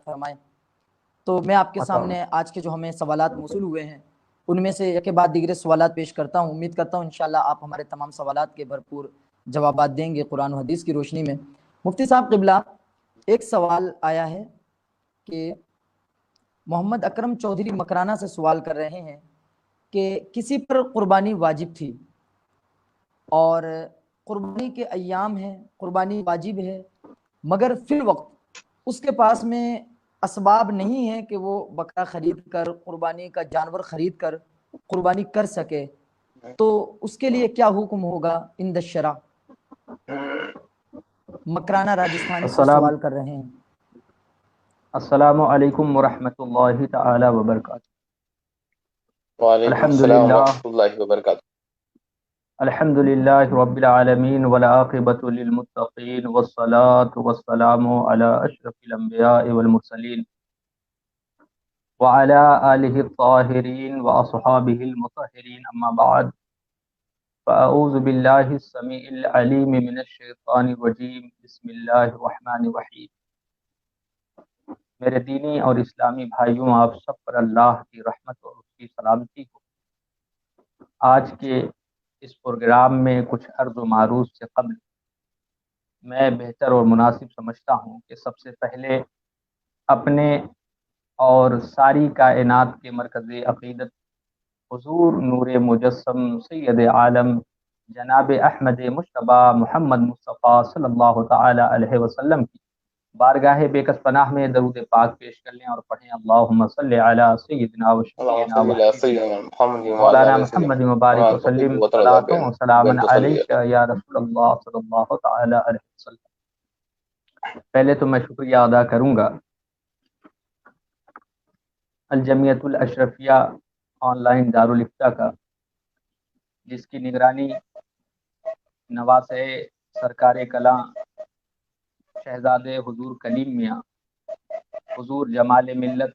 فرمائیں۔ تو میں آپ کے عطا سامنے آج کے جو ہمیں سوالات موصول ہوئے ہیں ان میں سے ایک کے بعد دیگر سوالات پیش کرتا ہوں۔ امید کرتا ہوں انشاءاللہ آپ ہمارے تمام سوالات کے بھرپور جوابات دیں گے قرآن و حدیث کی روشنی میں۔ مفتی صاحب قبلہ، ایک سوال آیا ہے کہ محمد اکرم چودھری مکرانہ سے سوال کر رہے ہیں کہ کسی پر قربانی واجب تھی اور قربانی کے ایام ہیں، قربانی واجب ہے، مگر فی الوقت اس کے پاس میں اسباب نہیں ہیں کہ وہ بکرا خرید کر، قربانی کا جانور خرید کر قربانی کر سکے، تو اس کے لیے کیا حکم ہوگا عند الشرع؟ مکرانہ راجستھان سے سوال کر رہے ہیں۔ السلام علیکم ورحمۃ اللہ تعالی وبرکاتہ۔ وعلیکم السلام ورحمۃ اللہ وبرکاتہ۔ الحمد للہ رب العالمین والعاقبۃ للمتقین والصلاة والسلام علی اشرف الانبیاء والمرسلین وعلی آلہ الطاہرین واصحابہ المطہرین، اما بعد فاعوذ باللہ السمیع العلیم من الشیطان الرجیم، بسم اللہ الرحمن الرحیم۔ میرے دینی اور اسلامی بھائیوں، آپ سب پر اللہ کی رحمت اور اس کی سلامتی ہو۔ آج کے اس پروگرام میں کچھ عرض و معروض سے قبل میں بہتر اور مناسب سمجھتا ہوں کہ سب سے پہلے اپنے اور ساری کائنات کے مرکز عقیدت حضور نور مجسم سید عالم جناب احمد مجتبی محمد مصطفیٰ صلی اللہ تعالی علیہ وسلم کی بارگاہ بے کس پناہ میں درود پاک پیش کر لیں اور پڑھیں اللہم صلی علی سیدنا و شفیعنا و مولانا محمد مبارک وسلم صلاۃ و سلام علیک یا رسول اللہ صلی اللہ تعالی علیہ وسلم۔ پہلے تو میں شکریہ ادا کروں گا الجمعیت الاشرفیہ آن لائن دارالفتہ کا، جس کی نگرانی نواسہ سرکار کلاں شہزادے حضور کلیم میاں حضور جمال ملت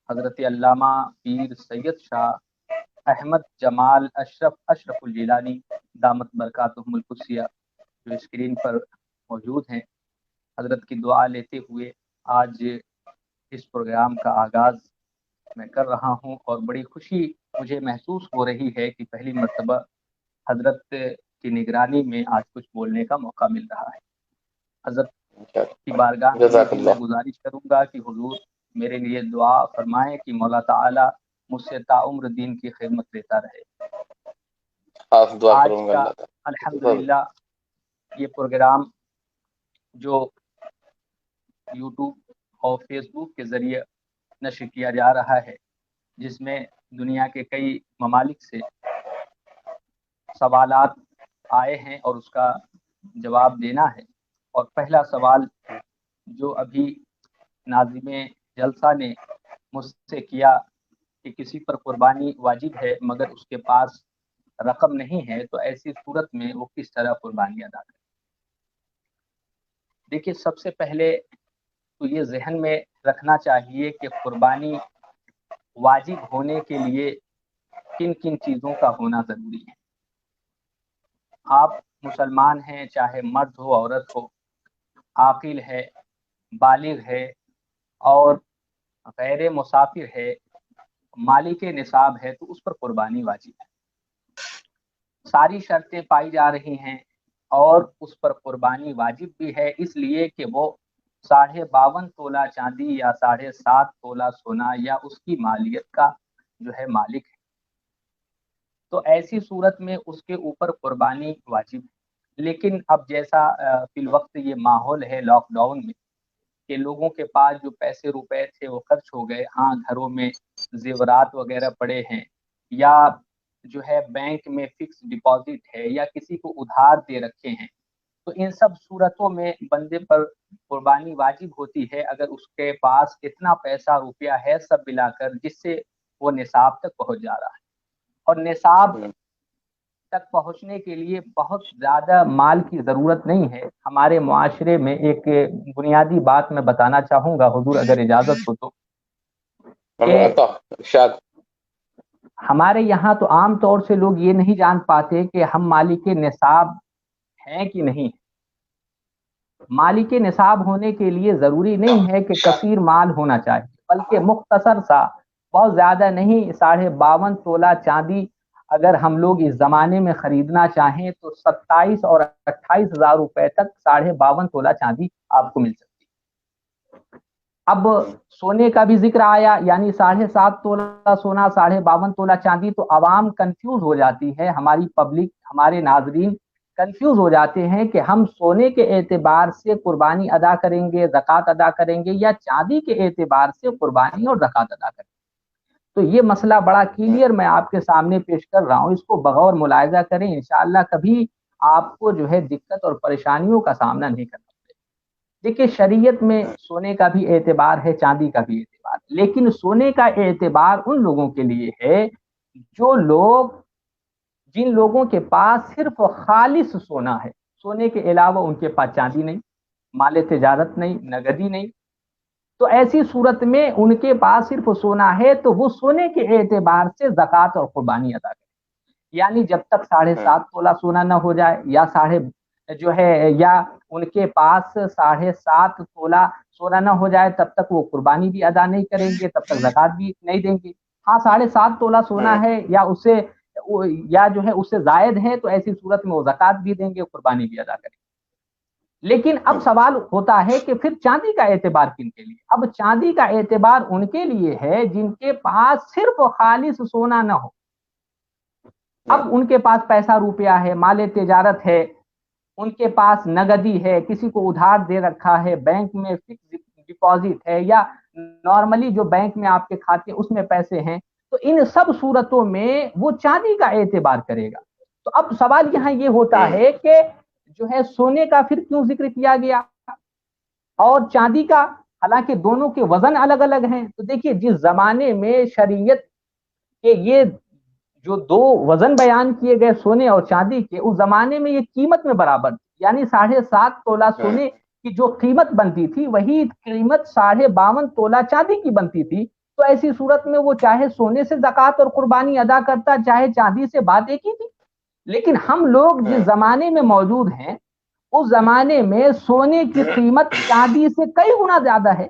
حضرت علامہ پیر سید شاہ احمد جمال اشرف الجیلانی دامت برکاتہم القدسیہ جو اسکرین پر موجود ہیں، حضرت کی دعا لیتے ہوئے آج اس پروگرام کا آغاز میں کر رہا ہوں، اور بڑی خوشی مجھے محسوس ہو رہی ہے کہ پہلی مرتبہ حضرت کی نگرانی میں آج کچھ بولنے کا موقع مل رہا ہے۔ حضرت کی بارگاہ میں یہ بھی میں گزارش کروں گا کہ حضور میرے لیے دعا فرمائیں کہ مولا تعالی مجھ سے تعمر دین کی خدمت دیتا رہے۔ آج کا الحمدللہ یہ پروگرام جو یوٹیوب اور فیس بک کے ذریعے نشر کیا جا رہا ہے، جس میں دنیا کے کئی ممالک سے سوالات آئے ہیں اور اس کا جواب دینا ہے۔ اور پہلا سوال جو ابھی ناظم جلسہ نے مجھ سے کیا کہ کسی پر قربانی واجب ہے مگر اس کے پاس رقم نہیں ہے، تو ایسی صورت میں وہ کس طرح قربانی ادا کرے؟ دیکھیے، سب سے پہلے تو یہ ذہن میں رکھنا چاہیے کہ قربانی واجب ہونے کے لیے کن کن چیزوں کا ہونا ضروری ہے۔ آپ مسلمان ہیں، چاہے مرد ہو عورت ہو، عاقل ہے، بالغ ہے اور غیر مسافر ہے، مالک نصاب ہے، تو اس پر قربانی واجب ہے۔ ساری شرطیں پائی جا رہی ہیں اور اس پر قربانی واجب بھی ہے، اس لیے کہ وہ 52.5 تولہ چاندی یا 7.5 تولہ سونا یا اس کی مالیت کا جو ہے مالک ہے، تو ایسی صورت میں اس کے اوپر قربانی واجب ہے۔ لیکن اب جیسا فی الوقت یہ ماحول ہے لاک ڈاؤن میں کہ لوگوں کے پاس جو پیسے روپے تھے وہ خرچ ہو گئے، ہاں گھروں میں زیورات وغیرہ پڑے ہیں، یا جو ہے بینک میں فکس ڈپازٹ ہے، یا کسی کو ادھار دے رکھے ہیں، تو ان سب صورتوں میں بندے پر قربانی واجب ہوتی ہے اگر اس کے پاس اتنا پیسہ روپیہ ہے سب ملا کر جس سے وہ نصاب تک پہنچ جا رہا ہے۔ اور نصاب تک پہنچنے کے لیے بہت زیادہ مال کی ضرورت نہیں ہے۔ ہمارے معاشرے میں ایک بنیادی بات میں بتانا چاہوں گا حضور اگر اجازت ہو تو، کہ ہمارے یہاں تو عام طور سے لوگ یہ نہیں جان پاتے کہ ہم مالک نصاب ہیں کہ نہیں۔ مالک نصاب ہونے کے لیے ضروری نہیں ہے کہ کثیر مال ہونا چاہیے، بلکہ مختصر سا، بہت زیادہ نہیں، 52.5 تولہ چاندی اگر ہم لوگ اس زمانے میں خریدنا چاہیں تو 27 اور 28 ہزار روپے تک 52.5 تولہ چاندی آپ کو مل سکتی ہے۔ اب سونے کا بھی ذکر آیا، یعنی 7.5 تولہ سونا، 52.5 تولہ چاندی، تو عوام کنفیوز ہو جاتی ہے، ہماری پبلک، ہمارے ناظرین کنفیوز ہو جاتے ہیں کہ ہم سونے کے اعتبار سے قربانی ادا کریں گے، زکوٰۃ ادا کریں گے، یا چاندی کے اعتبار سے قربانی اور زکوٰۃ ادا کریں گے۔ تو یہ مسئلہ بڑا کلیئر میں آپ کے سامنے پیش کر رہا ہوں، اس کو بغور ملاحظہ کریں، انشاءاللہ کبھی آپ کو جو ہے دقت اور پریشانیوں کا سامنا نہیں کرنا پڑے۔ دیکھیے شریعت میں سونے کا بھی اعتبار ہے، چاندی کا بھی اعتبار، لیکن سونے کا اعتبار ان لوگوں کے لیے ہے جن لوگوں کے پاس صرف خالص سونا ہے، سونے کے علاوہ ان کے پاس چاندی نہیں، مال تجارت نہیں، نگدی نہیں، تو ایسی صورت میں ان کے پاس صرف سونا ہے تو وہ سونے کے اعتبار سے زکوٰۃ اور قربانی ادا کریں، یعنی جب تک 7.5 تولہ سونا نہ ہو جائے، یا ان کے پاس 7.5 تولہ سونا نہ ہو جائے، تب تک وہ قربانی بھی ادا نہیں کریں گے، تب تک زکوٰۃ بھی نہیں دیں گے۔ ہاں 7.5 تولہ سونا ہے یا اس سے زائد ہے تو ایسی صورت میں وہ زکوٰۃ بھی دیں گے، قربانی بھی ادا کریں گے۔ لیکن اب سوال ہوتا ہے کہ پھر چاندی کا اعتبار کن کے لیے؟ اب چاندی کا اعتبار ان کے لیے ہے جن کے پاس صرف خالص سونا نہ ہو، اب ان کے پاس پیسہ روپیہ ہے، مال تجارت ہے، ان کے پاس نگدی ہے، کسی کو ادھار دے رکھا ہے، بینک میں فکس ڈپازٹ ہے، یا نارملی جو بینک میں آپ کے کھاتے اس میں پیسے ہیں، تو ان سب صورتوں میں وہ چاندی کا اعتبار کرے گا۔ تو اب سوال یہاں یہ ہوتا ہے کہ جو ہے سونے کا پھر کیوں ذکر کیا گیا اور چاندی کا، حالانکہ دونوں کے وزن الگ الگ ہیں؟ تو دیکھیے جس زمانے میں شریعت کے یہ جو دو وزن بیان کیے گئے سونے اور چاندی کے، اس زمانے میں یہ قیمت میں برابر، یعنی 7.5 تولہ سونے کی جو قیمت بنتی تھی وہی قیمت 52.5 تولہ چاندی کی بنتی تھی، تو ایسی صورت میں وہ چاہے سونے سے زکوٰۃ اور قربانی ادا کرتا، چاہے چاندی سے، بات ایک ہی تھی۔ لیکن ہم لوگ جس زمانے میں موجود ہیں اس زمانے میں سونے کی قیمت چاندی سے کئی گنا زیادہ ہے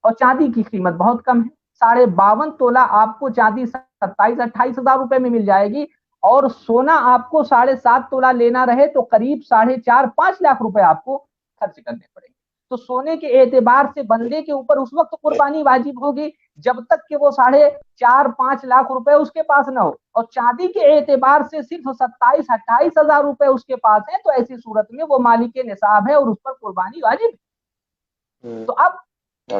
اور چاندی کی قیمت بہت کم ہے۔ 52.5 تولہ آپ کو چاندی 27-28 ہزار روپے میں مل جائے گی، اور سونا آپ کو 7.5 تولہ لینا رہے تو قریب 4.5-5 لاکھ روپے آپ کو خرچ کرنے پڑیں گے۔ تو سونے کے اعتبار سے بندے کے اوپر اس وقت قربانی واجب ہوگی جب تک کہ وہ 4.5-5 لاکھ روپے اس کے پاس نہ ہو، اور چاندی کے اعتبار سے صرف 27-28 ہزار روپے اس کے پاس ہے، تو ایسی صورت میں وہ مالک نصاب ہے اور اس پر قربانی واجب ہے۔ تو اب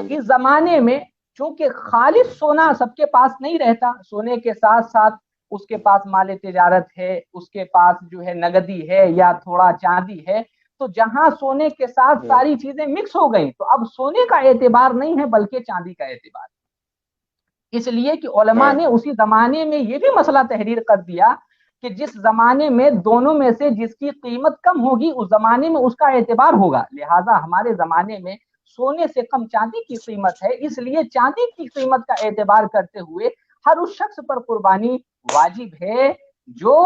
اس زمانے میں چونکہ خالص سونا سب کے پاس نہیں رہتا، سونے کے ساتھ ساتھ اس کے پاس مال تجارت ہے، اس کے پاس جو ہے نگدی ہے یا تھوڑا چاندی ہے، تو جہاں سونے کے ساتھ ساری چیزیں مکس ہو گئیں تو اب سونے کا اعتبار نہیں ہے بلکہ چاندی کا اعتبار ہے۔ اس لیے کہ علماء نے اسی زمانے میں یہ بھی مسئلہ تحریر کر دیا کہ جس زمانے میں دونوں میں سے جس کی قیمت کم ہوگی اس زمانے میں اس کا اعتبار ہوگا، لہٰذا ہمارے زمانے میں سونے سے کم چاندی کی قیمت ہے، اس لیے چاندی کی قیمت کا اعتبار کرتے ہوئے ہر اس شخص پر قربانی واجب ہے جو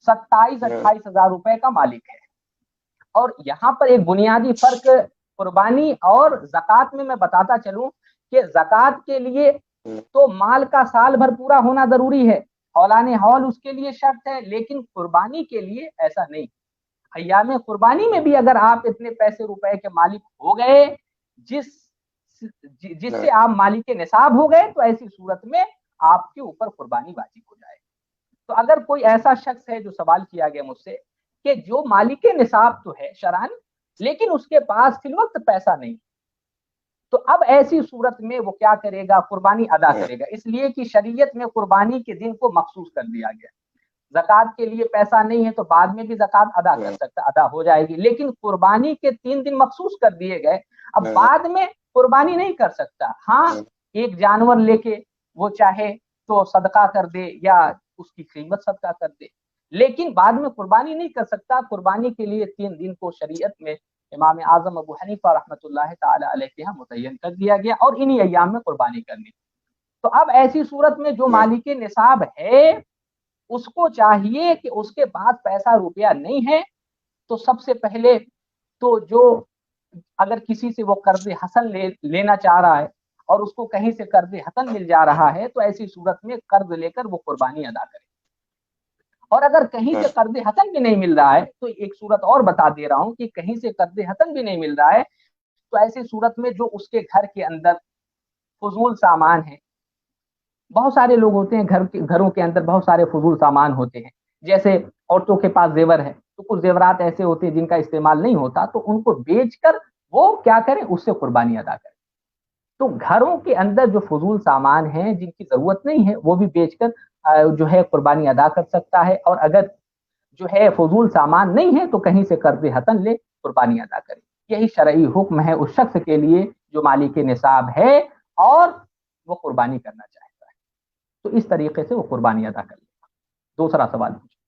27-28 ہزار روپے کا مالک ہے۔ اور یہاں پر ایک بنیادی فرق قربانی اور زکوٰۃ میں بتاتا چلوں کہ زکوٰۃ کے لیے تو مال کا سال بھر پورا ہونا ضروری ہے، اولان حول اس کے لیے شرط ہے، لیکن قربانی کے لیے ایسا نہیں۔ ایام قربانی میں بھی اگر آپ اتنے پیسے روپے کے مالک ہو گئے جس سے آپ مالک نصاب ہو گئے، تو ایسی صورت میں آپ کے اوپر قربانی واجب ہو جائے۔ تو اگر کوئی ایسا شخص ہے جو سوال کیا گیا مجھ سے کہ جو مالک نصاب تو ہے شرعاً لیکن اس کے پاس فی الوقت پیسہ نہیں، تو اب ایسی صورت میں وہ کیا کرے گا؟ قربانی ادا کرے گا، اس لیے کہ شریعت میں قربانی کے دن کو مخصوص کر دیا گیا۔ زکوٰۃ کے لیے پیسہ نہیں ہے تو بعد میں بھی زکوٰۃ ادا کر سکتا، ادا ہو جائے گی، لیکن قربانی کے 3 دن مخصوص کر دیے گئے، اب بعد میں قربانی نہیں کر سکتا۔ ہاں ایک جانور لے کے وہ چاہے تو صدقہ کر دے یا اس کی قیمت صدقہ کر دے، لیکن بعد میں قربانی نہیں کر سکتا۔ قربانی کے لیے 3 دن کو شریعت میں امام اعظم ابو حنیفہ رحمۃ اللہ تعالی علیہ کے یہاں متعین کر دیا گیا، اور انہی ایام میں قربانی کرنی۔ تو اب ایسی صورت میں جو مالک نصاب ہے اس کو چاہیے کہ اس کے پاس پیسہ روپیہ نہیں ہے تو سب سے پہلے تو جو اگر کسی سے وہ قرض حسن لینا چاہ رہا ہے اور اس کو کہیں سے قرض حسن مل جا رہا ہے تو ایسی صورت میں قرض لے کر وہ قربانی ادا کرے. اور اگر کہیں سے قرض حسن بھی نہیں مل رہا ہے تو ایک صورت اور بتا دے رہا ہوں کہ کہیں سے قرض حسن بھی نہیں مل رہا ہے تو ایسی صورت میں جو اس کے گھر کے اندر فضول سامان ہے، بہت سارے لوگ ہوتے ہیں گھروں کے اندر بہت سارے فضول سامان ہوتے ہیں، جیسے عورتوں کے پاس زیور ہے تو کچھ زیورات ایسے ہوتے ہیں جن کا استعمال نہیں ہوتا، تو ان کو بیچ کر وہ کیا کریں، اس سے قربانی ادا کریں. تو گھروں کے اندر جو فضول سامان ہیں جن کی ضرورت نہیں ہے وہ بھی بیچ کر جو ہے قربانی ادا کر سکتا ہے. اور اگر جو ہے فضول سامان نہیں ہے تو کہیں سے قرض حسن لے قربانی ادا کرے. یہی شرعی حکم ہے اس شخص کے لیے جو مالک نصاب ہے اور وہ قربانی کرنا چاہتا ہے، تو اس طریقے سے وہ قربانی ادا کر لے گا. دوسرا سوال پوچھیں.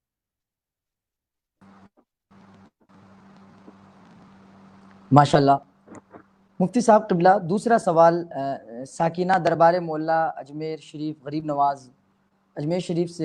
ماشاءاللہ. مفتی صاحب قبلہ دوسرا سوال ساکینہ دربار مولا اجمیر شریف غریب نواز اجمیر شریف سے